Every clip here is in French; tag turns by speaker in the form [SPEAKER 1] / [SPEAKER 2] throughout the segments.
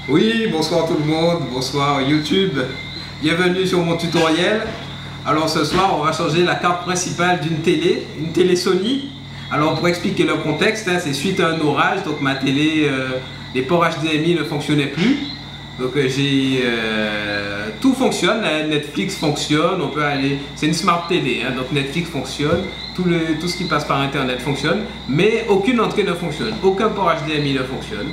[SPEAKER 1] Oui, bonsoir tout le monde, bonsoir YouTube, bienvenue sur mon tutoriel. Alors ce soir on va changer la carte principale d'une télé, une télé Sony. Alors pour expliquer le contexte, c'est suite à un orage, donc ma télé, les ports HDMI ne fonctionnaient plus. Donc tout fonctionne, Netflix fonctionne, on peut aller, c'est une smart télé, donc Netflix fonctionne, tout ce qui passe par internet fonctionne, mais aucune entrée ne fonctionne, aucun port HDMI ne fonctionne.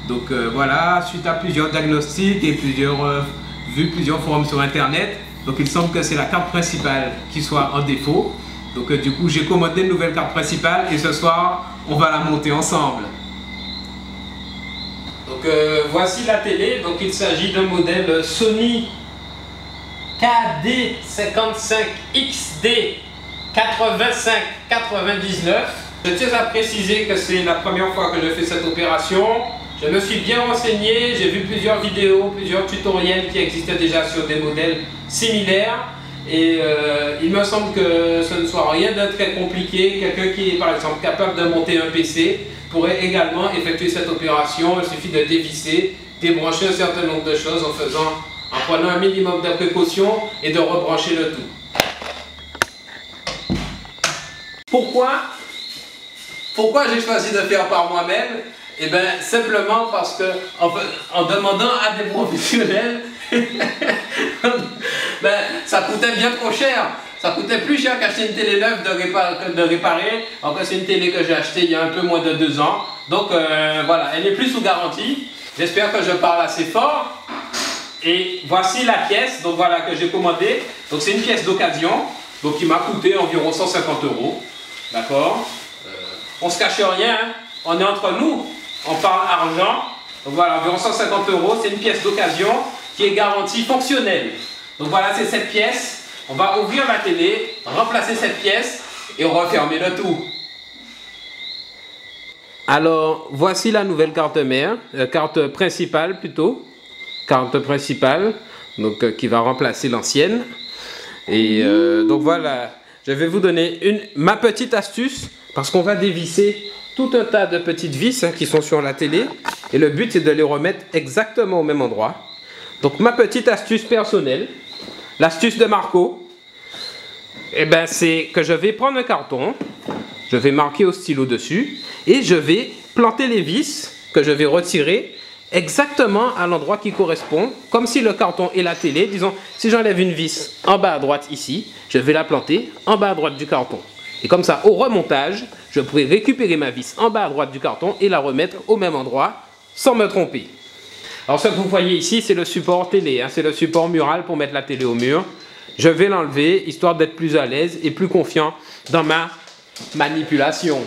[SPEAKER 1] Donc voilà, suite à plusieurs diagnostics et plusieurs forums sur internet, donc il semble que c'est la carte principale qui soit en défaut. Donc du coup j'ai commandé une nouvelle carte principale et ce soir on va la monter ensemble. Donc voici la télé, donc il s'agit d'un modèle Sony KD55XD 8599. Je tiens à préciser que c'est la première fois que je fais cette opération. Je me suis bien renseigné, j'ai vu plusieurs vidéos, plusieurs tutoriels qui existaient déjà sur des modèles similaires. Et il me semble que ce ne soit rien de très compliqué. Quelqu'un qui est par exemple capable de monter un PC pourrait également effectuer cette opération. Il suffit de dévisser, débrancher un certain nombre de choses en prenant un minimum de précautions et de rebrancher le tout. Pourquoi j'ai choisi de faire par moi-même? Eh bien, simplement parce que en demandant à des professionnels, ça coûtait bien trop cher. Ça coûtait plus cher qu'acheter une télé neuve de réparer. Alors que c'est une télé que j'ai achetée il y a un peu moins de 2 ans. Donc voilà, elle n'est plus sous garantie. J'espère que je parle assez fort. Et voici la pièce, donc voilà, que j'ai commandée. Donc c'est une pièce d'occasion, donc qui m'a coûté environ 150 €. D'accord, on se cache rien, hein. On est entre nous, on parle argent. Donc voilà, environ 150 €, c'est une pièce d'occasion qui est garantie fonctionnelle. Donc voilà, c'est cette pièce. On va ouvrir la télé, remplacer cette pièce et refermer le tout. Alors, voici la nouvelle carte mère, carte principale plutôt. Carte principale, donc qui va remplacer l'ancienne. Et donc voilà, je vais vous donner ma petite astuce parce qu'on va dévisser tout un tas de petites vis qui sont sur la télé. Et le but, c'est de les remettre exactement au même endroit. Donc ma petite astuce personnelle, l'astuce de Marco, eh ben, c'est que je vais prendre un carton, je vais marquer au stylo dessus et je vais planter les vis que je vais retirer exactement à l'endroit qui correspond, comme si le carton est la télé. Disons, si j'enlève une vis en bas à droite ici, je vais la planter en bas à droite du carton. Et comme ça, au remontage, je pourrai récupérer ma vis en bas à droite du carton et la remettre au même endroit sans me tromper. Alors ce que vous voyez ici, c'est le support télé, c'est le support mural pour mettre la télé au mur. Je vais l'enlever, histoire d'être plus à l'aise et plus confiant dans ma manipulation.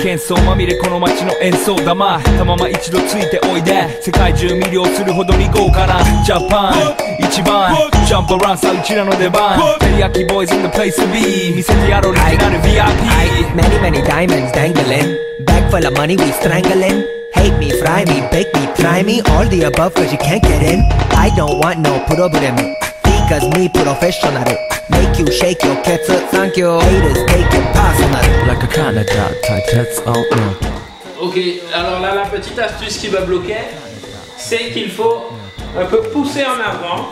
[SPEAKER 2] 喧騒まみれこの街の演奏玉たまま一度ついておいで世界中魅了するほどに豪華なジャパン一番ジャンプアランさうちらの出番テリヤキボーイズ in the place to be 見せてやろうオリジナル VIP
[SPEAKER 3] Many many diamonds dangling Bag full of money we strangling Hate me, fry me, bake me, try me All the above cause you can't get in I don't want no problem Because me professional Make you shake your cats Thank you Haters take it personal Like a Canada type that's all no.
[SPEAKER 1] Ok, alors là la petite astuce qui va bloquer, c'est qu'il faut un peu pousser en avant.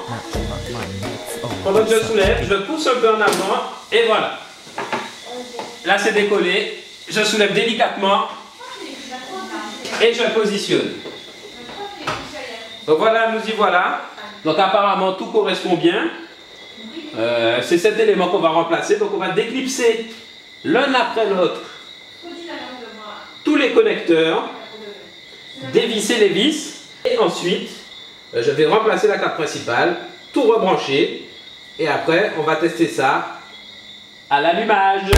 [SPEAKER 1] Pendant que je soulève, je pousse un peu en avant et voilà. Là c'est décollé, je soulève délicatement et je positionne. Donc voilà, nous y voilà. Donc apparemment tout correspond bien. C'est cet élément qu'on va remplacer. Donc on va déclipser l'un après l'autre tous les connecteurs, dévisser les vis et ensuite je vais remplacer la carte principale, tout rebrancher et après on va tester ça à l'allumage.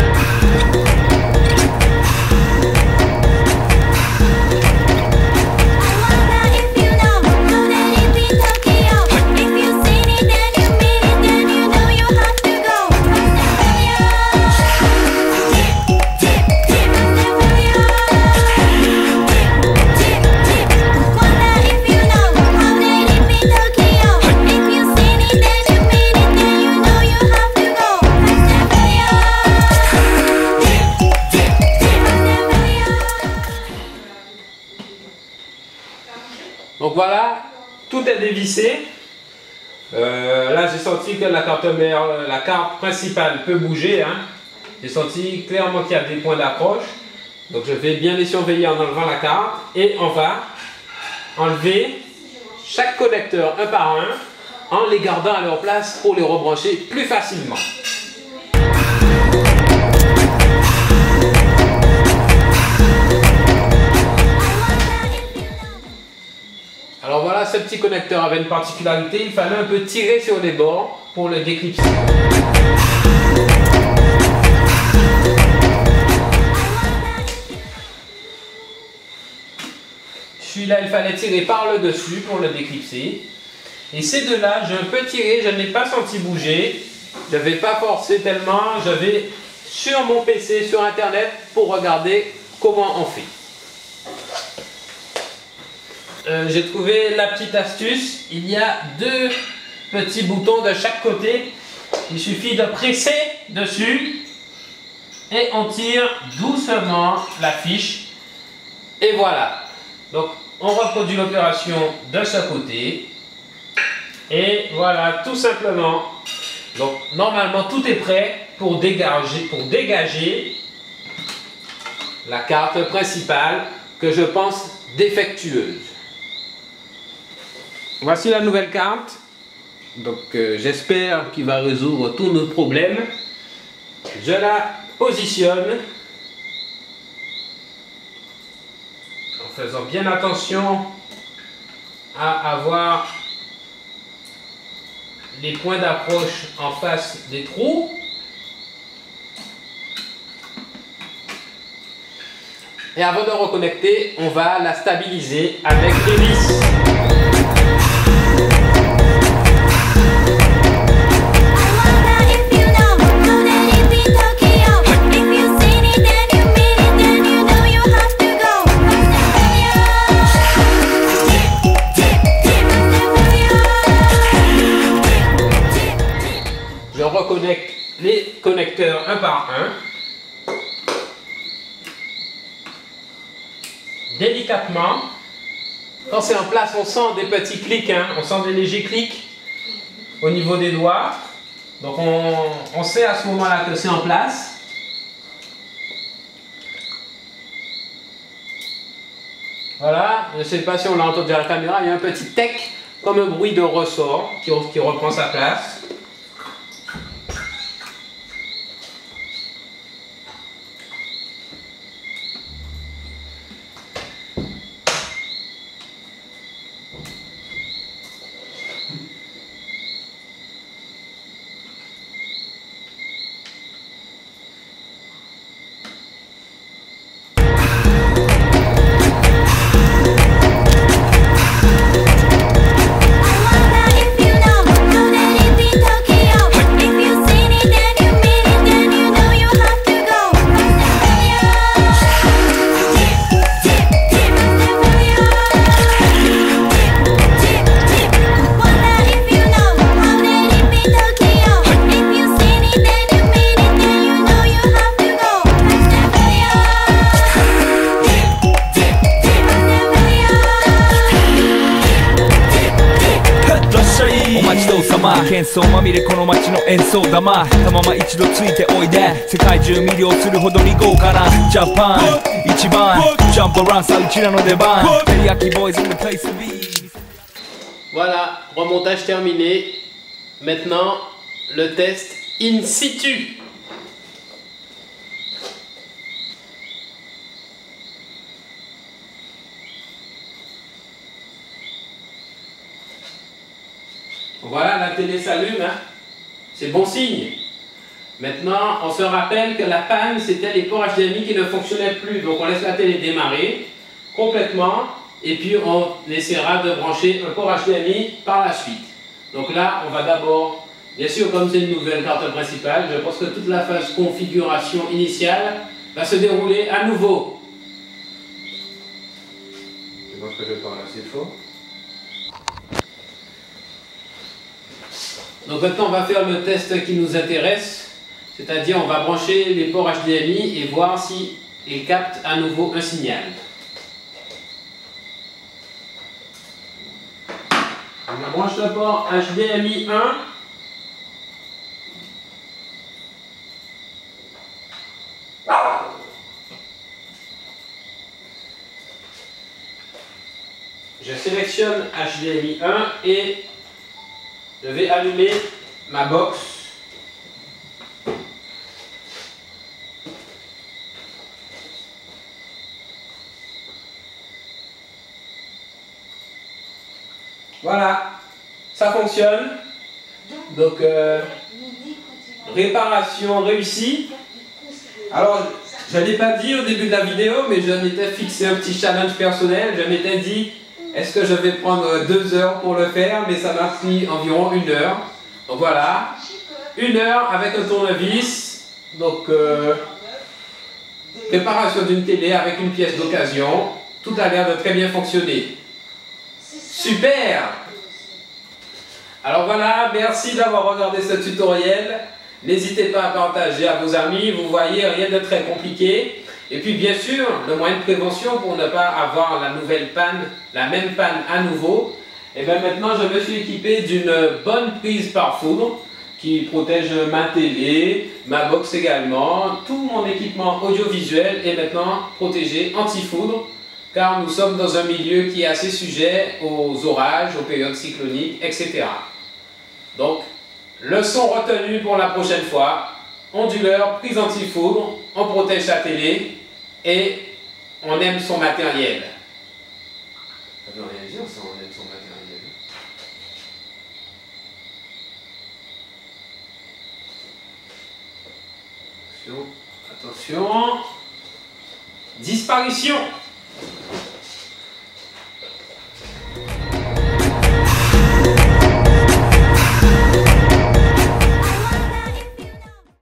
[SPEAKER 1] Donc voilà, tout est dévissé. Là, j'ai senti que la carte mère, la carte principale peut bouger. Hein. J'ai senti clairement qu'il y a des points d'accroche. Donc je vais bien les surveiller en enlevant la carte. Et on va enlever chaque connecteur un par un en les gardant à leur place pour les rebrancher plus facilement. Alors voilà, ce petit connecteur avait une particularité, il fallait un peu tirer sur les bords pour le déclipser. Celui-là, il fallait tirer par le dessus pour le déclipser. Et ces deux-là, j'ai un peu tiré, je n'ai pas senti bouger. Je n'avais pas forcé tellement, j'avais sur mon PC, sur internet, pour regarder comment on fait. J'ai trouvé la petite astuce, il y a deux petits boutons de chaque côté, il suffit de presser dessus et on tire doucement la fiche et voilà. Donc on reproduit l'opération de ce côté et voilà tout simplement. Donc normalement tout est prêt pour dégager la carte principale que je pense défectueuse. Voici la nouvelle carte, donc j'espère qu'il va résoudre tous nos problèmes. Je la positionne en faisant bien attention à avoir les points d'approche en face des trous. Et avant de reconnecter, on va la stabiliser avec les vis. Je reconnecte les connecteurs un par un. Délicatement. Quand c'est en place, on sent des petits clics, hein. On sent des légers clics au niveau des doigts. Donc on sait à ce moment-là que c'est en place. Voilà, je ne sais pas si on l'a entendu à la caméra, il y a un petit tec comme un bruit de ressort qui reprend sa place.
[SPEAKER 2] 喧騒まみれこの街の演奏玉たまま一度ついておいで世界中魅了するほどに豪華なジャパン一番ジャンプアランさうちらの出番テリヤキボーイズ in the place to be.
[SPEAKER 1] Voilà, remontage terminé. Maintenant, le test in situ. Voilà, la télé s'allume, hein. C'est bon signe. Maintenant, on se rappelle que la panne, c'était les ports HDMI qui ne fonctionnaient plus. Donc on laisse la télé démarrer complètement et puis on essaiera de brancher un port HDMI par la suite. Donc là, on va d'abord, bien sûr, comme c'est une nouvelle carte principale, je pense que toute la phase configuration initiale va se dérouler à nouveau. Je pense que je parle assez fort. Donc maintenant on va faire le test qui nous intéresse, c'est-à-dire on va brancher les ports HDMI et voir si ils captent à nouveau un signal. On branche le port HDMI 1. Je sélectionne HDMI 1 et je vais allumer ma box. Voilà, ça fonctionne. Donc, réparation réussie. Alors, je ne l'ai pas dit au début de la vidéo, mais je m'étais fixé un petit challenge personnel. Je m'étais dit, est-ce que je vais prendre 2 heures pour le faire? Mais ça m'a pris environ 1 heure. Donc voilà, 1 heure avec un tournevis. Donc, préparation d'une télé avec une pièce d'occasion. Tout a l'air de très bien fonctionner. Super! Alors voilà, merci d'avoir regardé ce tutoriel. N'hésitez pas à partager à vos amis. Vous voyez, rien de très compliqué. Et puis bien sûr, le moyen de prévention pour ne pas avoir la nouvelle panne, la même panne à nouveau. Et bien maintenant, je me suis équipé d'une bonne prise par foudre qui protège ma télé, ma box également. Tout mon équipement audiovisuel est maintenant protégé anti-foudre, car nous sommes dans un milieu qui est assez sujet aux orages, aux périodes cycloniques, etc. Donc, leçon retenue pour la prochaine fois, onduleur, prise anti-foudre, on protège sa télé et on aime son matériel. Ça veut rien dire ça, on aime son matériel. Attention, attention. Disparition.